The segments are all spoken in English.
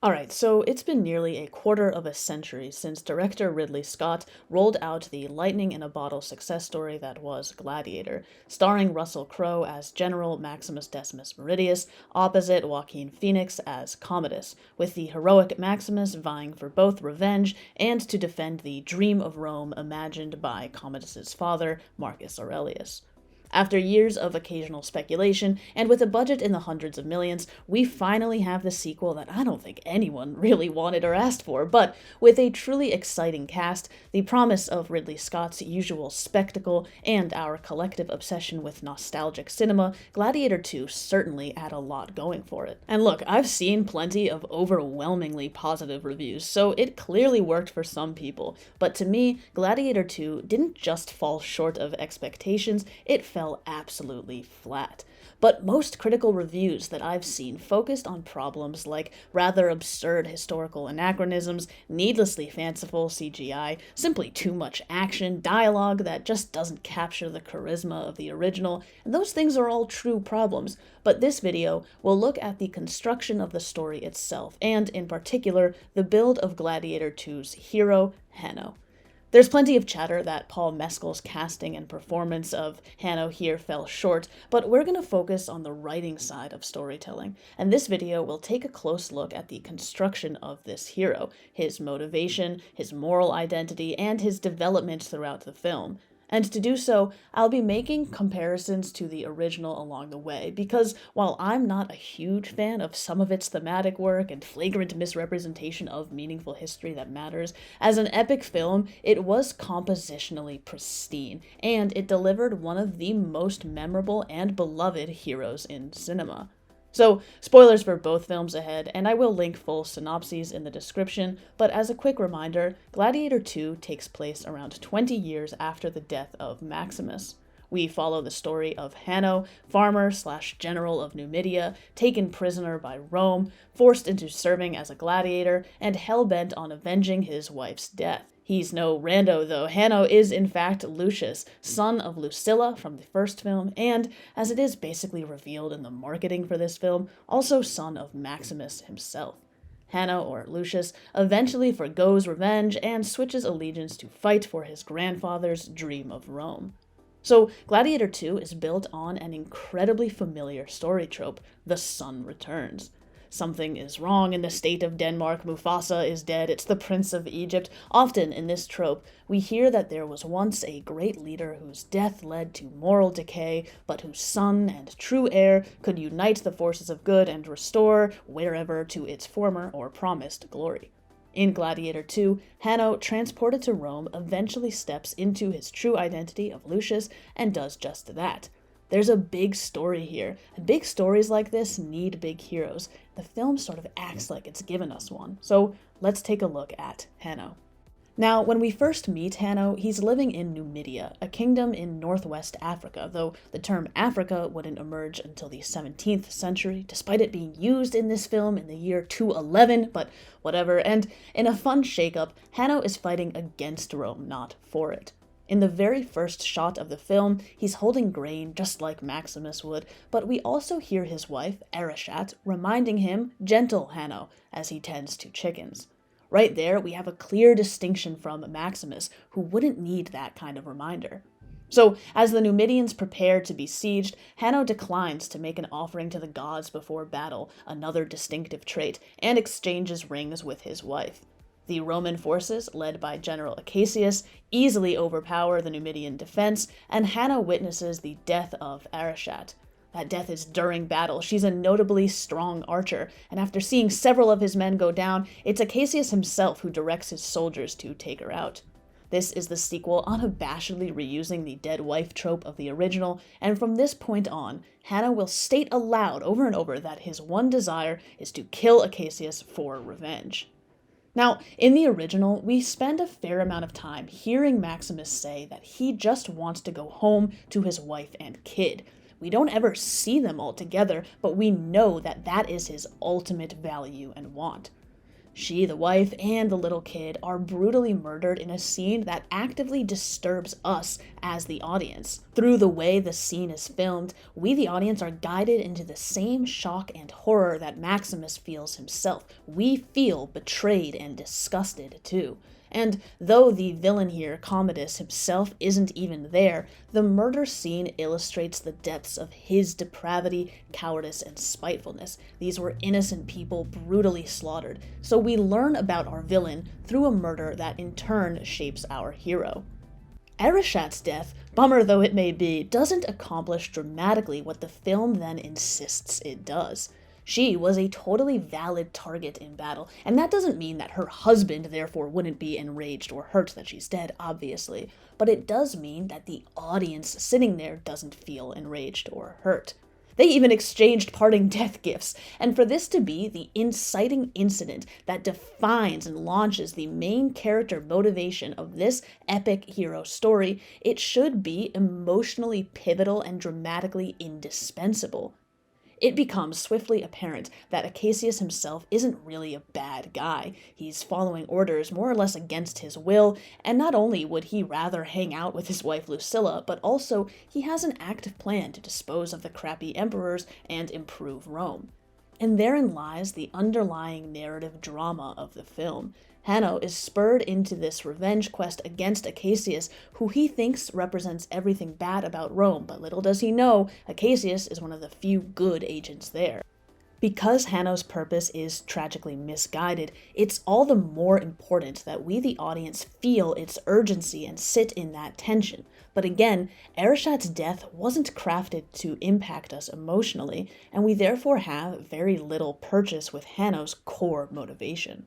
Alright, so it's been nearly a quarter of a century since director Ridley Scott rolled out the lightning in a bottle success story that was Gladiator, starring Russell Crowe as General Maximus Decimus Meridius, opposite Joaquin Phoenix as Commodus, with the heroic Maximus vying for both revenge and to defend the dream of Rome imagined by Commodus's father, Marcus Aurelius. After years of occasional speculation, and with a budget in the hundreds of millions, we finally have the sequel that I don't think anyone really wanted or asked for, but with a truly exciting cast, the promise of Ridley Scott's usual spectacle, and our collective obsession with nostalgic cinema, Gladiator 2 certainly had a lot going for it. And look, I've seen plenty of overwhelmingly positive reviews, so it clearly worked for some people, but to me, Gladiator 2 didn't just fall short of expectations, it fell absolutely flat. But most critical reviews that I've seen focused on problems like rather absurd historical anachronisms, needlessly fanciful CGI, simply too much action, dialogue that just doesn't capture the charisma of the original, and those things are all true problems. But this video will look at the construction of the story itself, and in particular, the build of Gladiator 2's hero, Hanno. There's plenty of chatter that Paul Mescal's casting and performance of Hanno here fell short, but we're going to focus on the writing side of storytelling, and this video will take a close look at the construction of this hero, his motivation, his moral identity, and his development throughout the film. And to do so, I'll be making comparisons to the original along the way, because while I'm not a huge fan of some of its thematic work and flagrant misrepresentation of meaningful history that matters, as an epic film, it was compositionally pristine, and it delivered one of the most memorable and beloved heroes in cinema. So, spoilers for both films ahead, and I will link full synopses in the description, but as a quick reminder, Gladiator 2 takes place around 20 years after the death of Maximus. We follow the story of Hanno, farmer/general of Numidia, taken prisoner by Rome, forced into serving as a gladiator, and hell-bent on avenging his wife's death. He's no rando, though. Hanno is, in fact, Lucius, son of Lucilla from the first film, and, as it is basically revealed in the marketing for this film, also son of Maximus himself. Hanno, or Lucius, eventually forgoes revenge and switches allegiance to fight for his grandfather's dream of Rome. So, Gladiator 2 is built on an incredibly familiar story trope, the son returns. Something is wrong in the state of Denmark, Mufasa is dead, it's the Prince of Egypt. Often in this trope, we hear that there was once a great leader whose death led to moral decay, but whose son and true heir could unite the forces of good and restore wherever to its former or promised glory. In Gladiator 2, Hanno, transported to Rome, eventually steps into his true identity of Lucius and does just that. There's a big story here, and big stories like this need big heroes. The film sort of acts like it's given us one, so let's take a look at Hanno. Now, when we first meet Hanno, he's living in Numidia, a kingdom in northwest Africa, though the term Africa wouldn't emerge until the 17th century, despite it being used in this film in the year 211, but whatever, and in a fun shakeup, Hanno is fighting against Rome, not for it. In the very first shot of the film, he's holding grain just like Maximus would, but we also hear his wife, Arishat, reminding him, "Gentle, Hanno," as he tends to chickens. Right there, we have a clear distinction from Maximus, who wouldn't need that kind of reminder. So, as the Numidians prepare to be besieged, Hanno declines to make an offering to the gods before battle, another distinctive trait, and exchanges rings with his wife. The Roman forces, led by General Acacius, easily overpower the Numidian defense, and Hanno witnesses the death of Arishat. That death is during battle. She's a notably strong archer, and after seeing several of his men go down, it's Acacius himself who directs his soldiers to take her out. This is the sequel unabashedly reusing the dead wife trope of the original, and from this point on, Hanno will state aloud over and over that his one desire is to kill Acacius for revenge. Now, in the original, we spend a fair amount of time hearing Maximus say that he just wants to go home to his wife and kid. We don't ever see them all together, but we know that that is his ultimate value and want. She, the wife, and the little kid are brutally murdered in a scene that actively disturbs us as the audience. Through the way the scene is filmed, we, the audience, are guided into the same shock and horror that Maximus feels himself. We feel betrayed and disgusted, too. And though the villain here, Commodus himself, isn't even there, the murder scene illustrates the depths of his depravity, cowardice, and spitefulness. These were innocent people brutally slaughtered, so we learn about our villain through a murder that in turn shapes our hero. Arishat's death, bummer though it may be, doesn't accomplish dramatically what the film then insists it does. She was a totally valid target in battle, and that doesn't mean that her husband therefore wouldn't be enraged or hurt that she's dead, obviously, but it does mean that the audience sitting there doesn't feel enraged or hurt. They even exchanged parting death gifts, and for this to be the inciting incident that defines and launches the main character motivation of this epic hero story, it should be emotionally pivotal and dramatically indispensable. It becomes swiftly apparent that Acacius himself isn't really a bad guy. He's following orders more or less against his will, and not only would he rather hang out with his wife Lucilla, but also he has an active plan to dispose of the crappy emperors and improve Rome. And therein lies the underlying narrative drama of the film. Hanno is spurred into this revenge quest against Acacius, who he thinks represents everything bad about Rome, but little does he know, Acacius is one of the few good agents there. Because Hanno's purpose is tragically misguided, it's all the more important that we, the audience, feel its urgency and sit in that tension. But again, Arishat's death wasn't crafted to impact us emotionally, and we therefore have very little purchase with Hanno's core motivation.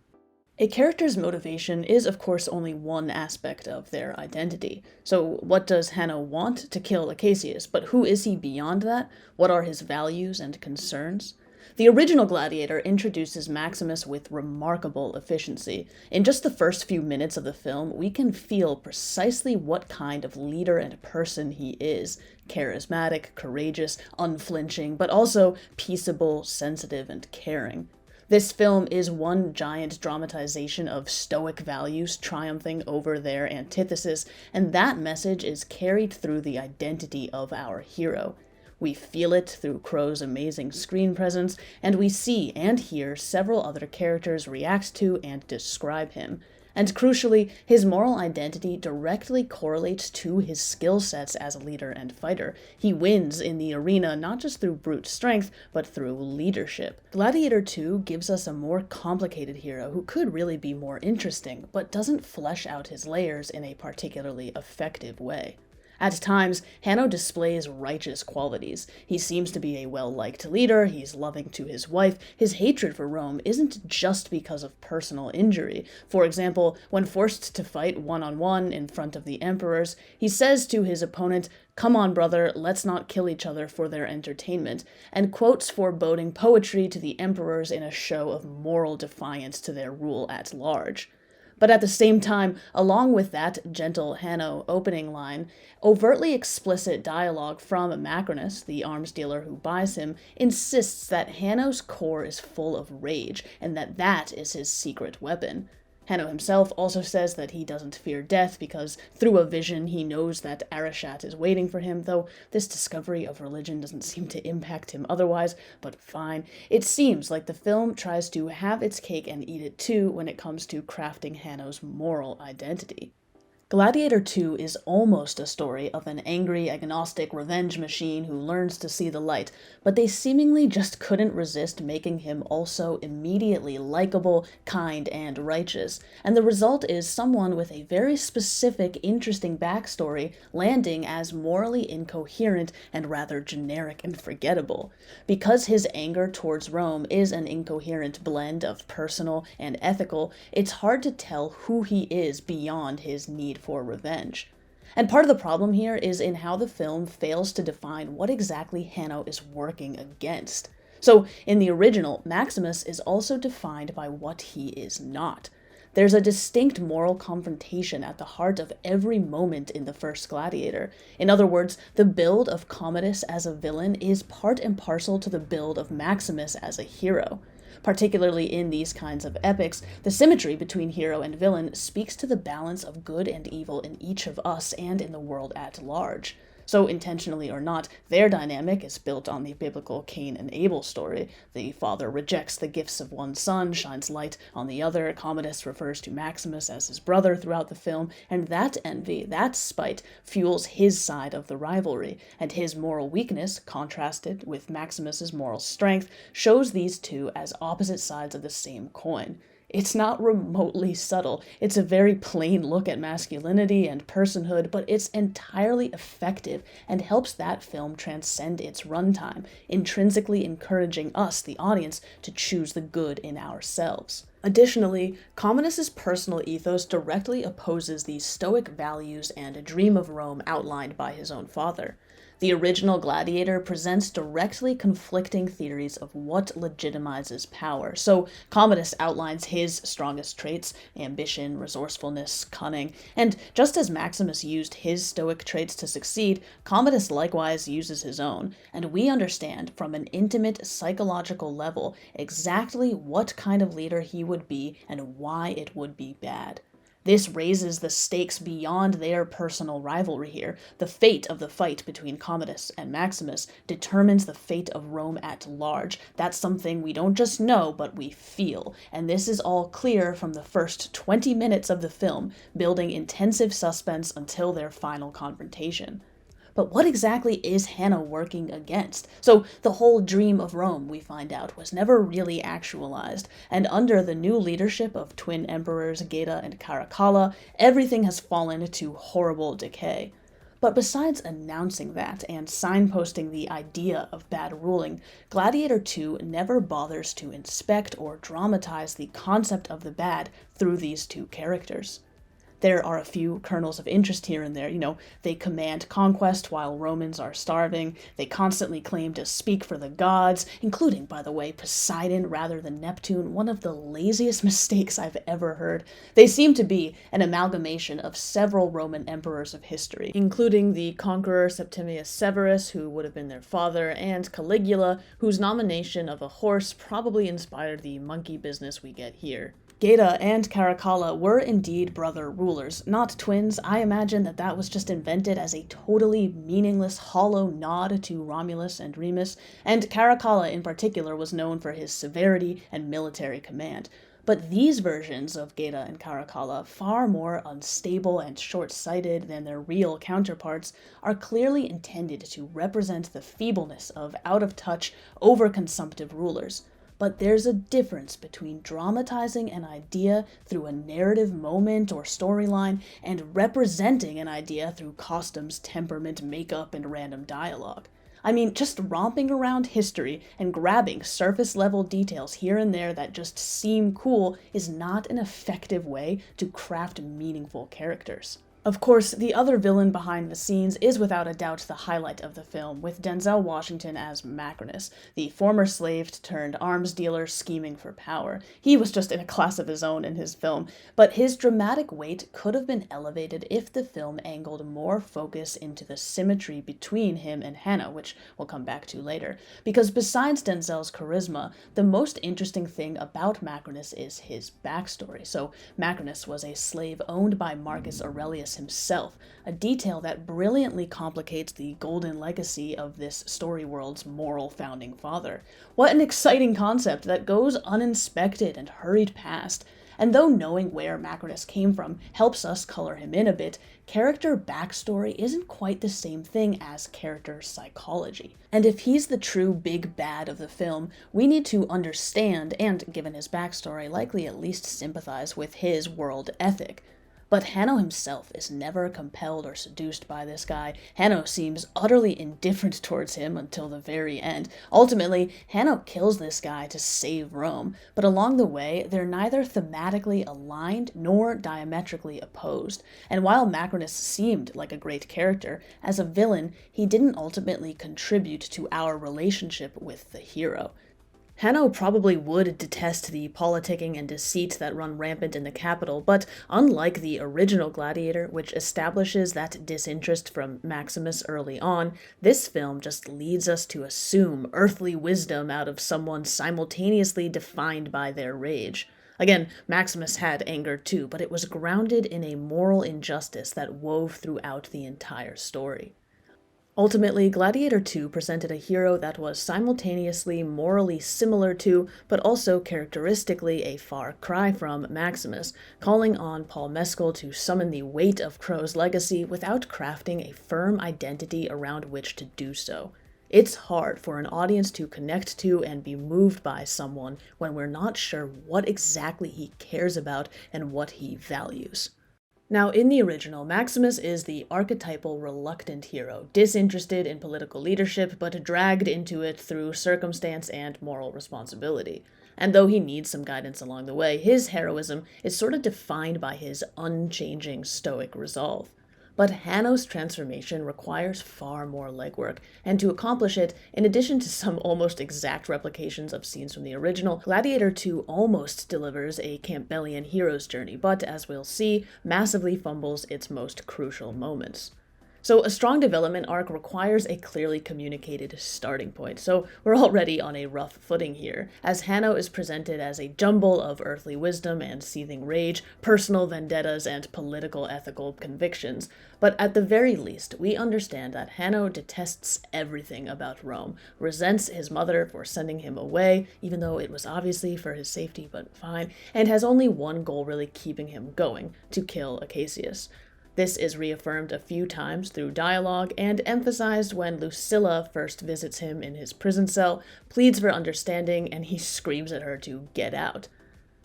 A character's motivation is, of course, only one aspect of their identity. So what does Hanno want? To kill Acacius, but who is he beyond that? What are his values and concerns? The original Gladiator introduces Maximus with remarkable efficiency. In just the first few minutes of the film, we can feel precisely what kind of leader and person he is. Charismatic, courageous, unflinching, but also peaceable, sensitive, and caring. This film is one giant dramatization of stoic values triumphing over their antithesis, and that message is carried through the identity of our hero. We feel it through Crowe's amazing screen presence, and we see and hear several other characters react to and describe him. And crucially, his moral identity directly correlates to his skill sets as a leader and fighter. He wins in the arena not just through brute strength, but through leadership. Gladiator 2 gives us a more complicated hero who could really be more interesting, but doesn't flesh out his layers in a particularly effective way. At times, Hanno displays righteous qualities. He seems to be a well-liked leader, he's loving to his wife. His hatred for Rome isn't just because of personal injury. For example, when forced to fight one-on-one in front of the emperors, he says to his opponent, "Come on, brother, let's not kill each other for their entertainment," and quotes foreboding poetry to the emperors in a show of moral defiance to their rule at large. But at the same time, along with that gentle Hanno opening line, overtly explicit dialogue from Macrinus, the arms dealer who buys him, insists that Hanno's core is full of rage, and that is his secret weapon. Hanno himself also says that he doesn't fear death because through a vision he knows that Arishat is waiting for him, though this discovery of religion doesn't seem to impact him otherwise, but fine. It seems like the film tries to have its cake and eat it too when it comes to crafting Hanno's moral identity. Gladiator 2 is almost a story of an angry, agnostic revenge machine who learns to see the light, but they seemingly just couldn't resist making him also immediately likable, kind, and righteous, and the result is someone with a very specific, interesting backstory landing as morally incoherent and rather generic and forgettable. Because his anger towards Rome is an incoherent blend of personal and ethical, it's hard to tell who he is beyond his need for revenge. And part of the problem here is in how the film fails to define what exactly Hanno is working against. So, in the original, Maximus is also defined by what he is not. There's a distinct moral confrontation at the heart of every moment in the first Gladiator. In other words, the build of Commodus as a villain is part and parcel to the build of Maximus as a hero. Particularly in these kinds of epics, the symmetry between hero and villain speaks to the balance of good and evil in each of us and in the world at large. So, intentionally or not, their dynamic is built on the biblical Cain and Abel story. The father rejects the gifts of one son, shines light on the other. Commodus refers to Maximus as his brother throughout the film, and that envy, that spite, fuels his side of the rivalry, and his moral weakness, contrasted with Maximus's moral strength, shows these two as opposite sides of the same coin. It's not remotely subtle. It's a very plain look at masculinity and personhood, but it's entirely effective and helps that film transcend its runtime, intrinsically encouraging us, the audience, to choose the good in ourselves. Additionally, Commodus's personal ethos directly opposes the Stoic values and a dream of Rome outlined by his own father. The original Gladiator presents directly conflicting theories of what legitimizes power. So Commodus outlines his strongest traits: ambition, resourcefulness, cunning, and just as Maximus used his Stoic traits to succeed, Commodus likewise uses his own, and we understand from an intimate psychological level exactly what kind of leader he would be and why it would be bad. This raises the stakes beyond their personal rivalry here. The fate of the fight between Commodus and Maximus determines the fate of Rome at large. That's something we don't just know, but we feel. And this is all clear from the first 20 minutes of the film, building intensive suspense until their final confrontation. But what exactly is Hanno working against? So the whole dream of Rome, we find out, was never really actualized, and under the new leadership of twin emperors Geta and Caracalla, everything has fallen to horrible decay. But besides announcing that and signposting the idea of bad ruling, Gladiator 2 never bothers to inspect or dramatize the concept of the bad through these two characters. There are a few kernels of interest here and there. They command conquest while Romans are starving. They constantly claim to speak for the gods, including, by the way, Poseidon rather than Neptune, one of the laziest mistakes I've ever heard. They seem to be an amalgamation of several Roman emperors of history, including the conqueror Septimius Severus, who would have been their father, and Caligula, whose nomination of a horse probably inspired the monkey business we get here. Geta and Caracalla were indeed brother rulers, not twins. I imagine that was just invented as a totally meaningless, hollow nod to Romulus and Remus, and Caracalla in particular was known for his severity and military command. But these versions of Geta and Caracalla, far more unstable and short-sighted than their real counterparts, are clearly intended to represent the feebleness of out-of-touch, over-consumptive rulers. But there's a difference between dramatizing an idea through a narrative moment or storyline and representing an idea through costumes, temperament, makeup, and random dialogue. I mean, just romping around history and grabbing surface-level details here and there that just seem cool is not an effective way to craft meaningful characters. Of course, the other villain behind the scenes is without a doubt the highlight of the film, with Denzel Washington as Macrinus, the former slave turned arms dealer scheming for power. He was just in a class of his own in his film, but his dramatic weight could have been elevated if the film angled more focus into the symmetry between him and Hanno, which we'll come back to later. Because besides Denzel's charisma, the most interesting thing about Macrinus is his backstory. So Macrinus was a slave owned by Marcus Aurelius himself, a detail that brilliantly complicates the golden legacy of this story world's moral founding father. What an exciting concept that goes uninspected and hurried past. And though knowing where Macrinus came from helps us color him in a bit, character backstory isn't quite the same thing as character psychology. And if he's the true big bad of the film, we need to understand, and given his backstory, likely at least sympathize with his world ethic. But Hanno himself is never compelled or seduced by this guy. Hanno seems utterly indifferent towards him until the very end. Ultimately, Hanno kills this guy to save Rome, but along the way, they're neither thematically aligned nor diametrically opposed. And while Macrinus seemed like a great character, as a villain, he didn't ultimately contribute to our relationship with the hero. Hanno probably would detest the politicking and deceit that run rampant in the capital, but unlike the original Gladiator, which establishes that disinterest from Maximus early on, this film just leads us to assume earthly wisdom out of someone simultaneously defined by their rage. Again, Maximus had anger too, but it was grounded in a moral injustice that wove throughout the entire story. Ultimately, Gladiator 2 presented a hero that was simultaneously morally similar to, but also characteristically a far cry from, Maximus, calling on Paul Mescal to summon the weight of Crowe's legacy without crafting a firm identity around which to do so. It's hard for an audience to connect to and be moved by someone when we're not sure what exactly he cares about and what he values. Now, in the original, Maximus is the archetypal reluctant hero, disinterested in political leadership, but dragged into it through circumstance and moral responsibility. And though he needs some guidance along the way, his heroism is sort of defined by his unchanging stoic resolve. But Hanno's transformation requires far more legwork, and to accomplish it, in addition to some almost exact replications of scenes from the original, Gladiator 2 almost delivers a Campbellian hero's journey, but as we'll see, massively fumbles its most crucial moments. So a strong development arc requires a clearly communicated starting point, so we're already on a rough footing here, as Hanno is presented as a jumble of earthly wisdom and seething rage, personal vendettas, and political ethical convictions. But at the very least, we understand that Hanno detests everything about Rome, resents his mother for sending him away, even though it was obviously for his safety, but fine, and has only one goal really keeping him going, to kill Acacius. This is reaffirmed a few times through dialogue and emphasized when Lucilla first visits him in his prison cell, pleads for understanding, and he screams at her to get out.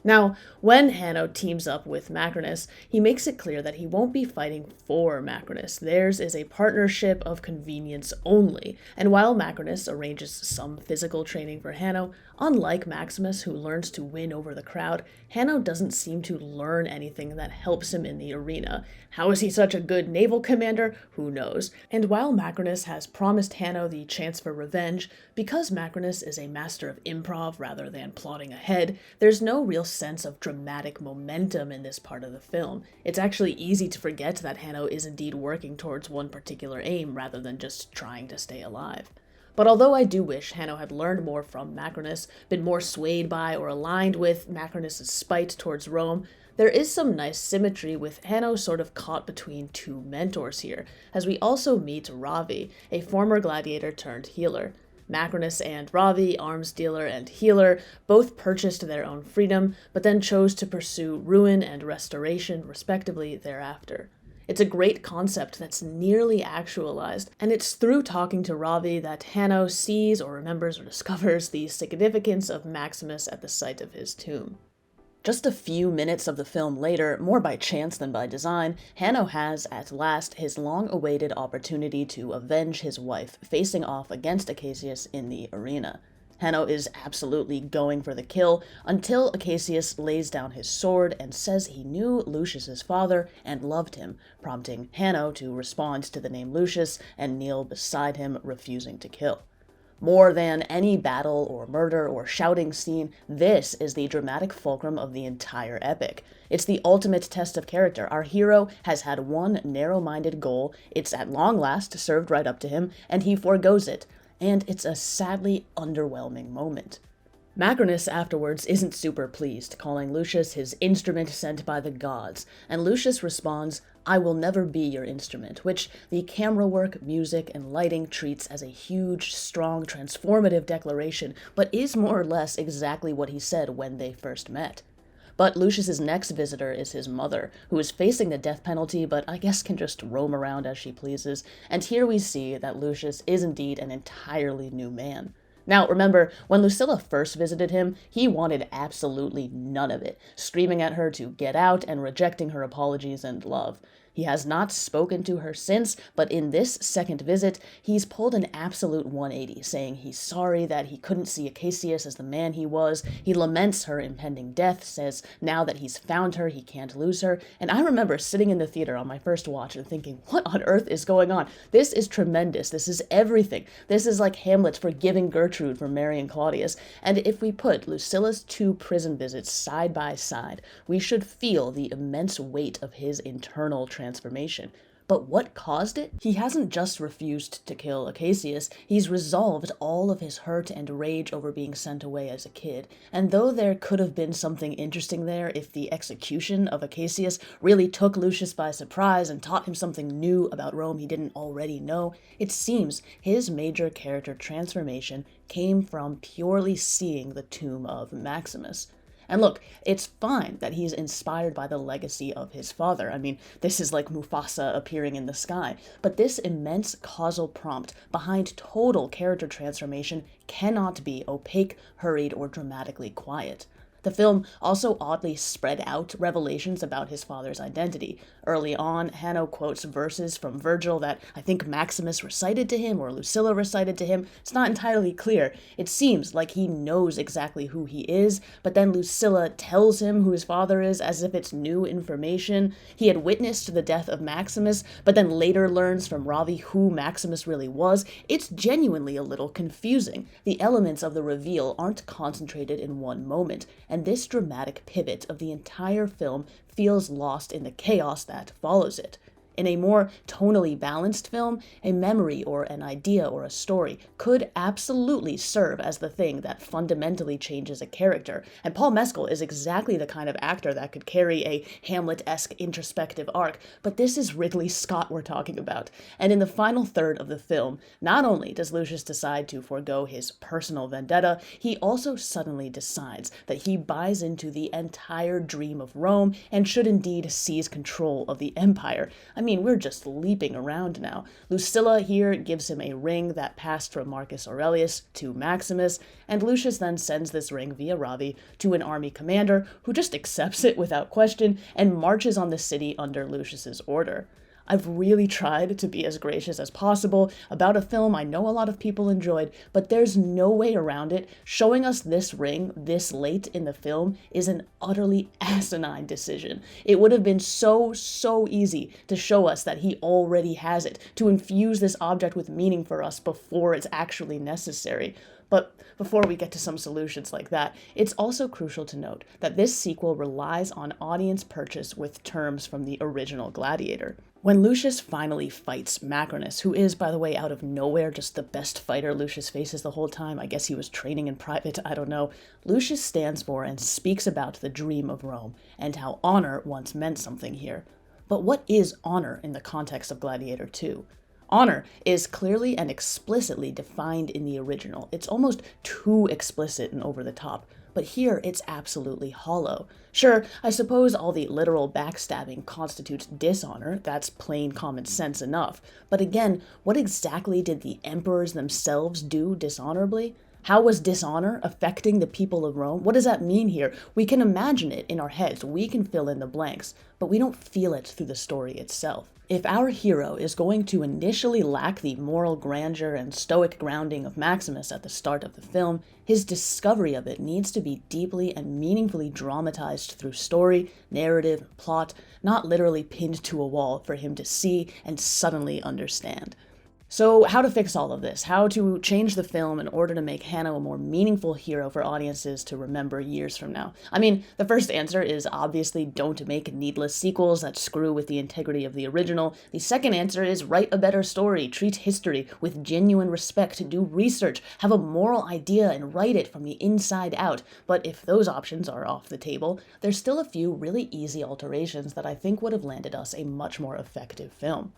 Now, when Hanno teams up with Macrinus, he makes it clear that he won't be fighting for Macrinus. Theirs is a partnership of convenience only, and while Macrinus arranges some physical training for Hanno, unlike Maximus, who learns to win over the crowd, Hanno doesn't seem to learn anything that helps him in the arena. How is he such a good naval commander? Who knows? And while Macrinus has promised Hanno the chance for revenge, because Macrinus is a master of improv rather than plotting ahead, there's no real sense of dramatic momentum in this part of the film. It's actually easy to forget that Hanno is indeed working towards one particular aim rather than just trying to stay alive. But although I do wish Hanno had learned more from Macrinus, been more swayed by or aligned with Macrinus' spite towards Rome, there is some nice symmetry with Hanno sort of caught between two mentors here, as we also meet Ravi, a former gladiator turned healer. Macrinus and Ravi, arms dealer and healer, both purchased their own freedom, but then chose to pursue ruin and restoration, respectively, thereafter. It's a great concept that's nearly actualized, and it's through talking to Ravi that Hanno sees or remembers or discovers the significance of Maximus at the site of his tomb. Just a few minutes of the film later, more by chance than by design, Hanno has, at last, his long-awaited opportunity to avenge his wife, facing off against Acacius in the arena. Hanno is absolutely going for the kill, until Acacius lays down his sword and says he knew Lucius's father and loved him, prompting Hanno to respond to the name Lucius and kneel beside him, refusing to kill. More than any battle or murder or shouting scene, this is the dramatic fulcrum of the entire epic. It's the ultimate test of character. Our hero has had one narrow-minded goal, it's at long last served right up to him, and he forgoes it. And it's a sadly underwhelming moment. Macrinus afterwards isn't super pleased, calling Lucius his instrument sent by the gods, and Lucius responds, "I will never be your instrument," which the camera work, music, and lighting treats as a huge, strong, transformative declaration, but is more or less exactly what he said when they first met. But Lucius's next visitor is his mother, who is facing the death penalty, but I guess can just roam around as she pleases, and here we see that Lucius is indeed an entirely new man. Now, remember, when Lucilla first visited him, he wanted absolutely none of it, screaming at her to get out and rejecting her apologies and love. He has not spoken to her since, but in this second visit, he's pulled an absolute 180, saying he's sorry that he couldn't see Acacius as the man he was. He laments her impending death, says now that he's found her, he can't lose her. And I remember sitting in the theater on my first watch and thinking, what on earth is going on? This is tremendous. This is everything. This is like Hamlet forgiving Gertrude for marrying Claudius. And if we put Lucilla's 2 prison visits side by side, we should feel the immense weight of his internal transformation. But what caused it? He hasn't just refused to kill Acacius, he's resolved all of his hurt and rage over being sent away as a kid. And though there could have been something interesting there if the execution of Acacius really took Lucius by surprise and taught him something new about Rome he didn't already know, it seems his major character transformation came from purely seeing the tomb of Maximus. And look, it's fine that he's inspired by the legacy of his father. I mean, this is like Mufasa appearing in the sky. But this immense causal prompt behind total character transformation cannot be opaque, hurried, or dramatically quiet. The film also oddly spread out revelations about his father's identity. Early on, Hanno quotes verses from Virgil that I think Maximus recited to him or Lucilla recited to him. It's not entirely clear. It seems like he knows exactly who he is, but then Lucilla tells him who his father is as if it's new information. He had witnessed the death of Maximus, but then later learns from Ravi who Maximus really was. It's genuinely a little confusing. The elements of the reveal aren't concentrated in one moment, and this dramatic pivot of the entire film feels lost in the chaos that follows it. In a more tonally balanced film, a memory or an idea or a story could absolutely serve as the thing that fundamentally changes a character, and Paul Mescal is exactly the kind of actor that could carry a Hamlet-esque introspective arc, but this is Ridley Scott we're talking about. And in the final third of the film, not only does Lucius decide to forego his personal vendetta, he also suddenly decides that he buys into the entire dream of Rome and should indeed seize control of the empire. I mean, we're just leaping around now. Lucilla here gives him a ring that passed from Marcus Aurelius to Maximus, and Lucius then sends this ring via Ravi to an army commander who just accepts it without question and marches on the city under Lucius's order. I've really tried to be as gracious as possible about a film I know a lot of people enjoyed, but there's no way around it. Showing us this ring this late in the film is an utterly asinine decision. It would have been so easy to show us that he already has it, to infuse this object with meaning for us before it's actually necessary. But before we get to some solutions like that, it's also crucial to note that this sequel relies on audience purchase with terms from the original Gladiator. When Lucius finally fights Macrinus, who is, by the way, out of nowhere, just the best fighter Lucius faces the whole time, I guess he was training in private, I don't know, Lucius stands for and speaks about the dream of Rome, and how honor once meant something here. But what is honor in the context of Gladiator 2? Honor is clearly and explicitly defined in the original. It's almost too explicit and over the top, but here it's absolutely hollow. Sure, I suppose all the literal backstabbing constitutes dishonor, that's plain common sense enough, but again, what exactly did the emperors themselves do dishonorably? How was dishonor affecting the people of Rome? What does that mean here? We can imagine it in our heads, we can fill in the blanks, but we don't feel it through the story itself. If our hero is going to initially lack the moral grandeur and stoic grounding of Maximus at the start of the film, his discovery of it needs to be deeply and meaningfully dramatized through story, narrative, plot, not literally pinned to a wall for him to see and suddenly understand. So how to fix all of this? How to change the film in order to make Hanno a more meaningful hero for audiences to remember years from now? I mean, the first answer is obviously don't make needless sequels that screw with the integrity of the original. The second answer is write a better story, treat history with genuine respect, do research, have a moral idea and write it from the inside out. But if those options are off the table, there's still a few really easy alterations that I think would have landed us a much more effective film.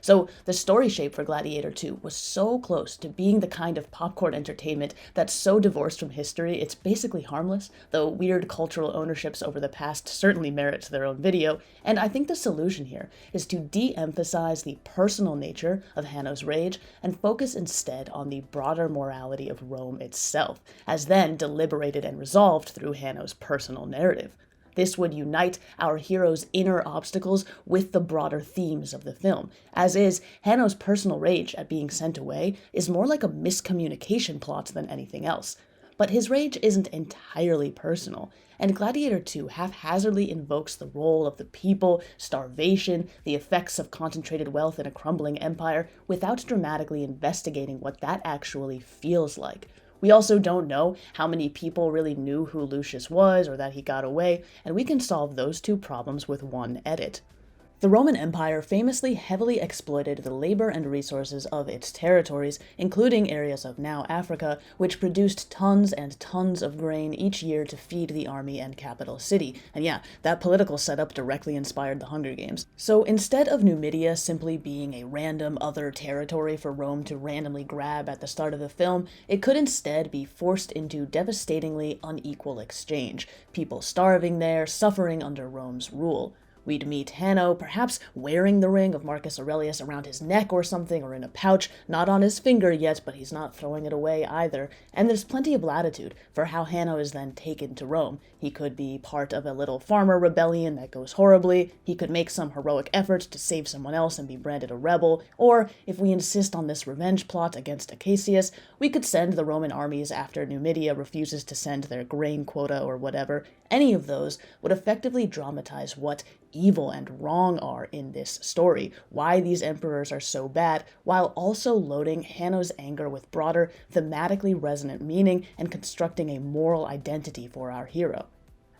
So the story shape for Gladiator 2 was so close to being the kind of popcorn entertainment that's so divorced from history it's basically harmless, though weird cultural ownerships over the past certainly merits their own video, and I think the solution here is to de-emphasize the personal nature of Hanno's rage and focus instead on the broader morality of Rome itself, as then deliberated and resolved through Hanno's personal narrative. This would unite our hero's inner obstacles with the broader themes of the film. As is, Hanno's personal rage at being sent away is more like a miscommunication plot than anything else. But his rage isn't entirely personal, and Gladiator 2 haphazardly invokes the role of the people, starvation, the effects of concentrated wealth in a crumbling empire, without dramatically investigating what that actually feels like. We also don't know how many people really knew who Lucius was or that he got away, and we can solve those two problems with one edit. The Roman Empire famously heavily exploited the labor and resources of its territories, including areas of now Africa, which produced tons and tons of grain each year to feed the army and capital city. And yeah, that political setup directly inspired the Hunger Games. So instead of Numidia simply being a random other territory for Rome to randomly grab at the start of the film, it could instead be forced into devastatingly unequal exchange, people starving there, suffering under Rome's rule. We'd meet Hanno, perhaps wearing the ring of Marcus Aurelius around his neck or something, or in a pouch, not on his finger yet, but he's not throwing it away either. And there's plenty of latitude for how Hanno is then taken to Rome. He could be part of a little farmer rebellion that goes horribly, he could make some heroic effort to save someone else and be branded a rebel, or, if we insist on this revenge plot against Acacius, we could send the Roman armies after Numidia refuses to send their grain quota or whatever. Any of those would effectively dramatize what evil and wrong are in this story, why these emperors are so bad, while also loading Hanno's anger with broader, thematically resonant meaning and constructing a moral identity for our hero.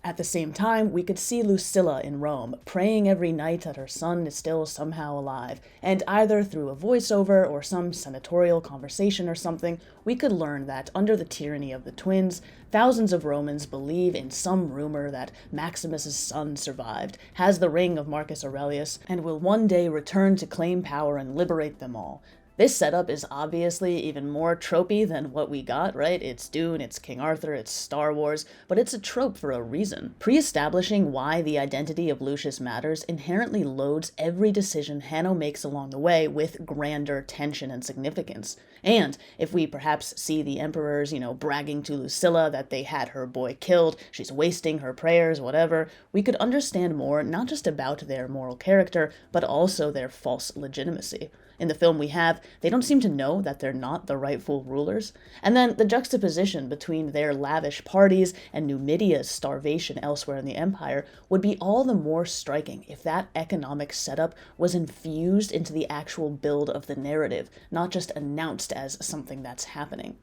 At the same time, we could see Lucilla in Rome, praying every night that her son is still somehow alive, and either through a voiceover or some senatorial conversation or something, we could learn that under the tyranny of the twins, thousands of Romans believe in some rumor that Maximus's son survived, has the ring of Marcus Aurelius, and will one day return to claim power and liberate them all. This setup is obviously even more tropey than what we got, right? It's Dune, it's King Arthur, it's Star Wars, but it's a trope for a reason. Pre-establishing why the identity of Lucius matters inherently loads every decision Hanno makes along the way with grander tension and significance. And if we perhaps see the emperors, bragging to Lucilla that they had her boy killed, she's wasting her prayers, whatever, we could understand more not just about their moral character, but also their false legitimacy. In the film they don't seem to know that they're not the rightful rulers. And then the juxtaposition between their lavish parties and Numidia's starvation elsewhere in the empire would be all the more striking if that economic setup was infused into the actual build of the narrative, not just announced as something that's happening.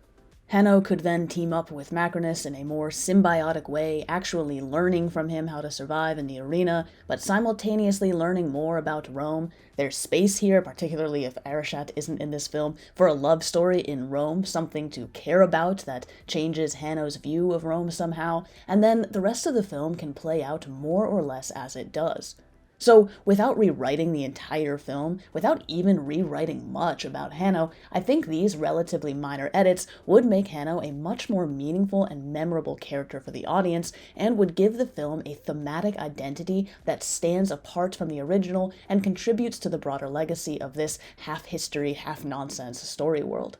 Hanno could then team up with Macrinus in a more symbiotic way, actually learning from him how to survive in the arena, but simultaneously learning more about Rome. There's space here, particularly if Arishat isn't in this film, for a love story in Rome, something to care about that changes Hanno's view of Rome somehow, and then the rest of the film can play out more or less as it does. So, without rewriting the entire film, without even rewriting much about Hanno, I think these relatively minor edits would make Hanno a much more meaningful and memorable character for the audience, and would give the film a thematic identity that stands apart from the original and contributes to the broader legacy of this half-history, half-nonsense story world.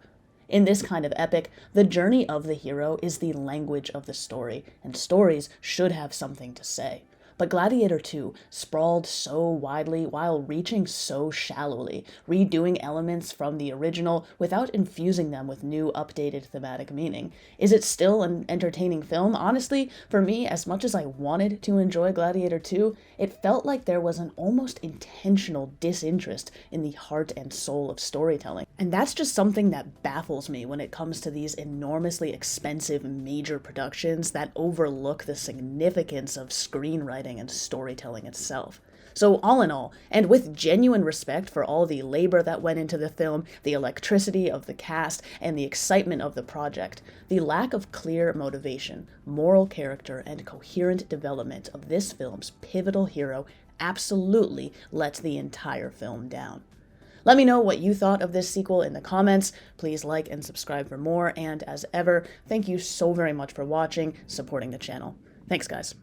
In this kind of epic, the journey of the hero is the language of the story, and stories should have something to say. But Gladiator 2 sprawled so widely while reaching so shallowly, redoing elements from the original without infusing them with new, updated thematic meaning. Is it still an entertaining film? Honestly, for me, as much as I wanted to enjoy Gladiator 2, it felt like there was an almost intentional disinterest in the heart and soul of storytelling. And that's just something that baffles me when it comes to these enormously expensive major productions that overlook the significance of screenwriting and storytelling itself. So all in all, and with genuine respect for all the labor that went into the film, the electricity of the cast, and the excitement of the project, the lack of clear motivation, moral character, and coherent development of this film's pivotal hero absolutely let the entire film down. Let me know what you thought of this sequel in the comments. Please like and subscribe for more, and as ever, thank you so very much for watching, supporting the channel. Thanks, guys.